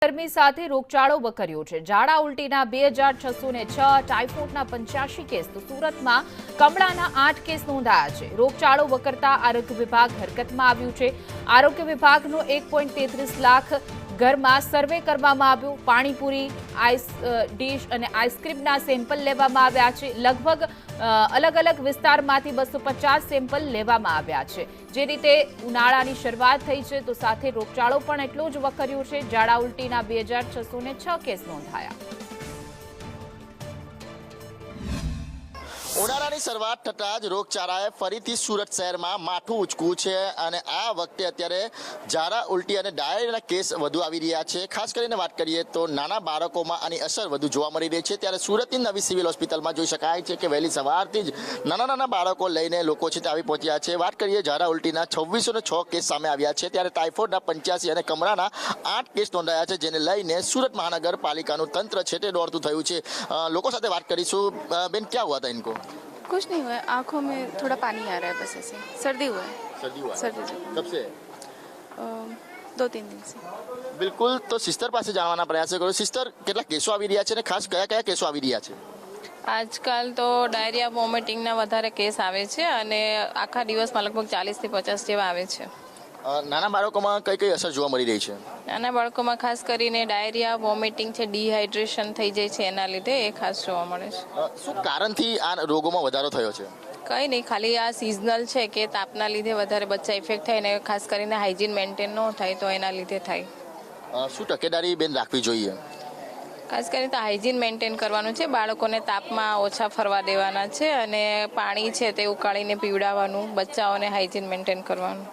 ગરમી સાથે રોગચાળો વકર્યો છે। ઝાડા ઉલટીના 2606, ટાઇફોઇડના 85 કેસ તો સુરતમાં કમળાના 8 કેસ નોંધાયા છે। રોગચાળો વકરતા આરોગ્ય વિભાગ હરકતમાં આવ્યું છે। આરોગ્ય વિભાગનો 1.33 લાખ ઘરમાં સર્વે કરવામાં આવ્યો। પાણીપુરી, આઈસ ડીશ અને આઈસ્ક્રીમના સેમ્પલ લેવામાં આવ્યા છે। લગભગ અલગ અલગ વિસ્તારમાંથી 250 સેમ્પલ લેવામાં આવ્યા છે। જે રીતે ઉનાળાની શરૂઆત થઈ છે તો સાથે રોગચાળો પણ એટલો જ વકર્યો છે। ઝાડા ઉલટીના 2606 કેસ નોંધાયા। ઉનાળાની શરૂઆત થતાં જ રોગચાળાએ ફરીથી સુરત શહેરમાં માથું ઉંચક્યું છે અને આ વખતે અત્યારે ઝાડા ઉલટી અને ડાયરિયાના કેસ વધુ આવી રહ્યા છે। ખાસ કરીને વાત કરીએ તો નાના બાળકોમાં આની અસર વધુ જોવા મળી રહી છે। ત્યારે સુરતની નવી સિવિલ હોસ્પિટલમાં જોઈ શકાય છે કે વહેલી સવારથી જ નાના બાળકો લઈને લોકો છે તે આવી પહોંચ્યા છે। વાત કરીએ ઝાડા ઉલટીના 2606 કેસ સામે આવ્યા છે, ત્યારે ટાઇફોઇડના 85 અને કમળાના 8 કેસ નોંધાયા છે, જેને લઈને સુરત મહાનગરપાલિકાનું તંત્ર છે તે દોડતું થયું છે। લોકો સાથે વાત કરીશું। બેન, क्या हुआ था इनको? कुछ नहीं हुआ है, आंखों में थोड़ा पानी आ रहा है, बस ऐसे सर्दी हुआ है। सर्दी हुआ है? सर्दी जो कब से? 2-3 दिन से। બિલકુલ, તો સિસ્ટર પાસે જાણવાના પ્રયાસ કરો। સિસ્ટર, કેટલા કેસો આવી રહ્યા છે અને ખાસ કયા કયા કેસો આવી રહ્યા છે? આજકાલ તો ડાયરિયા વોમિટિંગના વધારે કેસ આવે છે અને આખા દિવસમાં લગભગ 40 થી 50 જેવા આવે છે। નાના બાળકોમાં કઈ કઈ અસર જોવા મળી રહી છે? નાના બાળકોમાં ખાસ કરીને ડાયરિયા, વોમિટિંગ છે, ડિહાઇડ્રેશન થઈ જાય છે, એના લીધે એ ખાસ જોવા મળે છે। શું કારણથી આ રોગોમાં વધારો થયો છે? કંઈ નહીં, ખાલી આ સિઝનલ છે કે તાપના લીધે વધારે બચ્ચા ઇફેક્ટ થાય ને ખાસ કરીને હાઇજીન મેન્ટેન ન થાય તો એના લીધે થાય। શું તકેદારી બેન રાખવી જોઈએ? ખાસ કરીને તો હાઇજીન મેન્ટેન કરવાનું છે। બાળકોને તાપમાં ઓછા ફરવા દેવાના છે અને પાણી છે તે ઉકાળીને પીવડાવવાનું, બચ્ચાઓને હાઇજીન મેન્ટેન કરવાનું।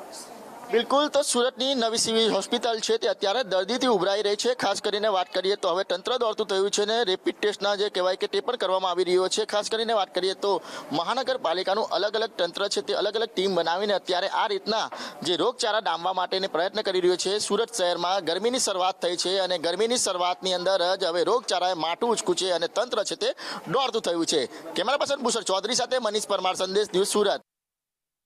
બિલકુલ, તો સુરતની નવી સિવિલ હોસ્પિટલ છે તે અત્યારે દર્દીથી ઉભરાઈ રહી છે। ખાસ કરીને વાત કરીએ તો હવે તંત્ર દોડતું થયું છે ને રેપિડ ટેસ્ટના જે કહેવાય કે તે પણ કરવામાં આવી રહ્યો છે। ખાસ કરીને વાત કરીએ તો મહાનગરપાલિકાનું અલગ અલગ તંત્ર છે તે અલગ અલગ ટીમ બનાવીને અત્યારે આ રીતના જે રોગચાળા ડામવા માટેનો પ્રયત્ન કરી રહ્યો છે। સુરત શહેરમાં ગરમીની શરૂઆત થઈ છે અને ગરમીની શરૂઆતની અંદર જ હવે રોગચાળાએ માથું ઉંચક્યું છે અને તંત્ર છે તે દોડતું થયું છે। કેમેરા પર્સન ભૂષણ ચૌધરી સાથે મનીષ પરમાર, સંદેશ ન્યૂઝ, સુરત।